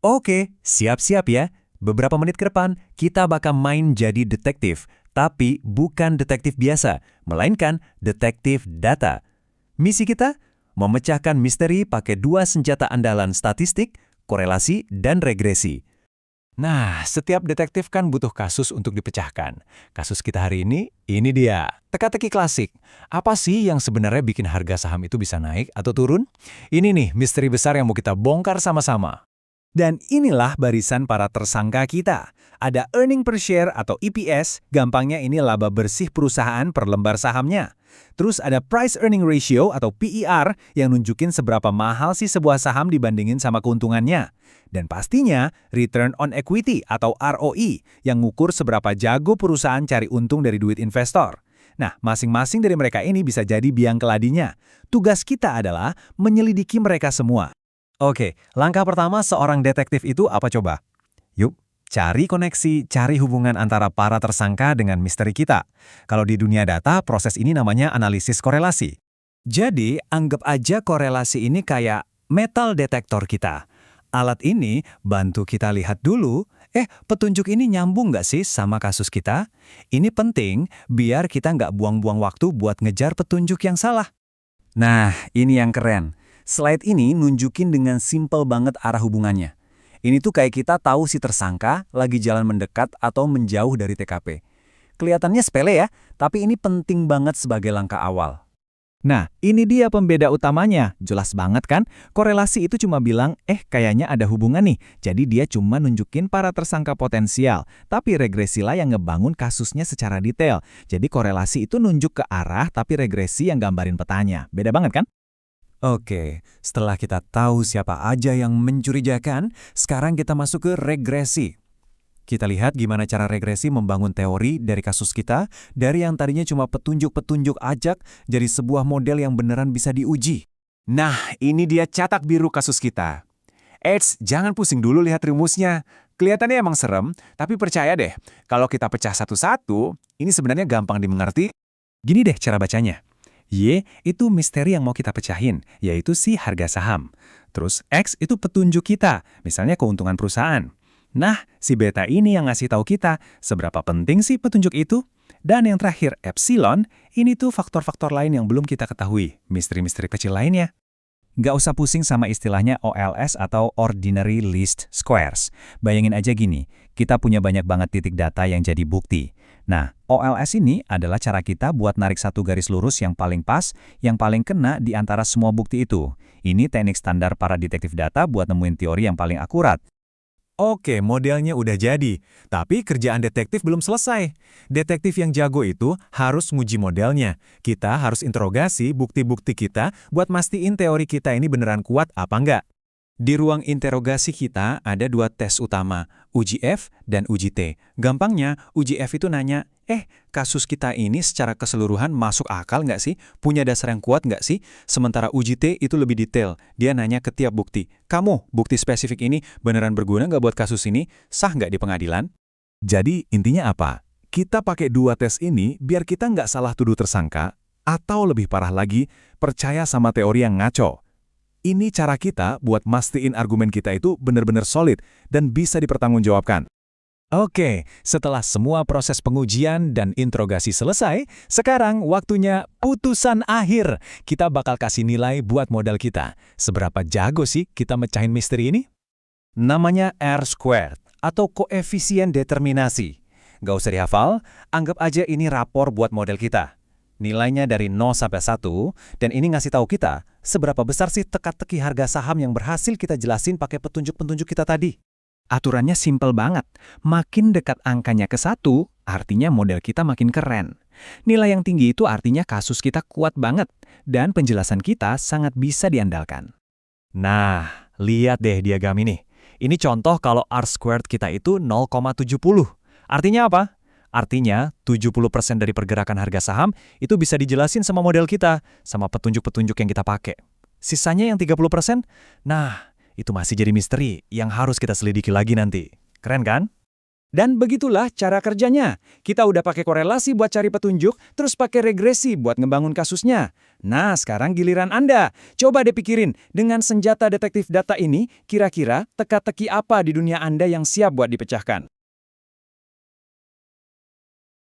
Oke, siap-siap ya. Beberapa menit ke depan, kita bakal main jadi detektif. Tapi bukan detektif biasa, melainkan detektif data. Misi kita? Memecahkan misteri pakai dua senjata andalan statistik, korelasi, dan regresi. Nah, setiap detektif kan butuh kasus untuk dipecahkan. Kasus kita hari ini dia. Teka-teki klasik. Apa sih yang sebenarnya bikin harga saham itu bisa naik atau turun? Ini nih misteri besar yang mau kita bongkar sama-sama. Dan inilah barisan para tersangka kita. Ada earning per share atau EPS, gampangnya ini laba bersih perusahaan per lembar sahamnya. Terus ada price earning ratio atau PER yang nunjukin seberapa mahal sih sebuah saham dibandingin sama keuntungannya. Dan pastinya return on equity atau ROE yang ngukur seberapa jago perusahaan cari untung dari duit investor. Nah, masing-masing dari mereka ini bisa jadi biang keladinya. Tugas kita adalah menyelidiki mereka semua. Oke, langkah pertama seorang detektif itu apa coba? Yuk, cari koneksi, cari hubungan antara para tersangka dengan misteri kita. Kalau di dunia data, proses ini namanya analisis korelasi. Jadi, anggap aja korelasi ini kayak metal detektor kita. Alat ini bantu kita lihat dulu, petunjuk ini nyambung nggak sih sama kasus kita? Ini penting biar kita nggak buang-buang waktu buat ngejar petunjuk yang salah. Nah, ini yang keren. Slide ini nunjukin dengan simpel banget arah hubungannya. Ini tuh kayak kita tahu si tersangka lagi jalan mendekat atau menjauh dari TKP. Kelihatannya sepele ya, tapi ini penting banget sebagai langkah awal. Nah, ini dia pembeda utamanya. Jelas banget kan? Korelasi itu cuma bilang, kayaknya ada hubungan nih. Jadi dia cuma nunjukin para tersangka potensial. Tapi regresi lah yang ngebangun kasusnya secara detail. Jadi korelasi itu nunjuk ke arah, tapi regresi yang gambarin petanya. Beda banget kan? Oke, setelah kita tahu siapa aja yang mencurigakan, sekarang kita masuk ke regresi. Kita lihat gimana cara regresi membangun teori dari kasus kita, dari yang tadinya cuma petunjuk-petunjuk ajak, jadi sebuah model yang beneran bisa diuji. Nah, ini dia catak biru kasus kita. Jangan pusing dulu lihat rumusnya. Kelihatannya emang serem, tapi percaya deh, kalau kita pecah satu-satu, ini sebenarnya gampang dimengerti. Gini deh cara bacanya. Y itu misteri yang mau kita pecahin, yaitu si harga saham. Terus X itu petunjuk kita, misalnya keuntungan perusahaan. Nah, si beta ini yang ngasih tahu kita seberapa penting sih petunjuk itu. Dan yang terakhir, epsilon, ini tuh faktor-faktor lain yang belum kita ketahui, misteri-misteri kecil lainnya. Nggak usah pusing sama istilahnya OLS atau Ordinary Least Squares. Bayangin aja gini, kita punya banyak banget titik data yang jadi bukti. Nah, OLS ini adalah cara kita buat narik satu garis lurus yang paling pas, yang paling kena di antara semua bukti itu. Ini teknik standar para detektif data buat nemuin teori yang paling akurat. Oke, modelnya udah jadi. Tapi kerjaan detektif belum selesai. Detektif yang jago itu harus nguji modelnya. Kita harus interogasi bukti-bukti kita buat mastiin teori kita ini beneran kuat apa enggak. Di ruang interogasi kita ada dua tes utama, uji F dan uji T. Gampangnya, uji F itu nanya, kasus kita ini secara keseluruhan masuk akal nggak sih? Punya dasar yang kuat nggak sih? Sementara uji T itu lebih detail. Dia nanya ke tiap bukti, kamu, bukti spesifik ini beneran berguna nggak buat kasus ini? Sah nggak di pengadilan? Jadi, intinya apa? Kita pakai dua tes ini biar kita nggak salah tuduh tersangka, atau lebih parah lagi, percaya sama teori yang ngaco. Ini cara kita buat mastiin argumen kita itu benar-benar solid dan bisa dipertanggungjawabkan. Oke, setelah semua proses pengujian dan interogasi selesai, sekarang waktunya putusan akhir. Kita bakal kasih nilai buat modal kita. Seberapa jago sih kita mecahin misteri ini? Namanya R-squared atau koefisien determinasi. Nggak usah dihafal, anggap aja ini rapor buat model kita. Nilainya dari 0 sampai 1, dan ini ngasih tahu kita seberapa besar sih teka-teki harga saham yang berhasil kita jelasin pakai petunjuk-petunjuk kita tadi. Aturannya simpel banget. Makin dekat angkanya ke 1, artinya model kita makin keren. Nilai yang tinggi itu artinya kasus kita kuat banget, dan penjelasan kita sangat bisa diandalkan. Nah, lihat deh diagram ini. Ini contoh kalau R-squared kita itu 0,70. Artinya apa? Artinya, 70% dari pergerakan harga saham itu bisa dijelasin sama model kita, sama petunjuk-petunjuk yang kita pakai. Sisanya yang 30%, nah, itu masih jadi misteri yang harus kita selidiki lagi nanti. Keren kan? Dan begitulah cara kerjanya. Kita udah pakai korelasi buat cari petunjuk, terus pakai regresi buat ngebangun kasusnya. Nah, sekarang giliran Anda. Coba deh pikirin, dengan senjata detektif data ini, kira-kira teka-teki apa di dunia Anda yang siap buat dipecahkan?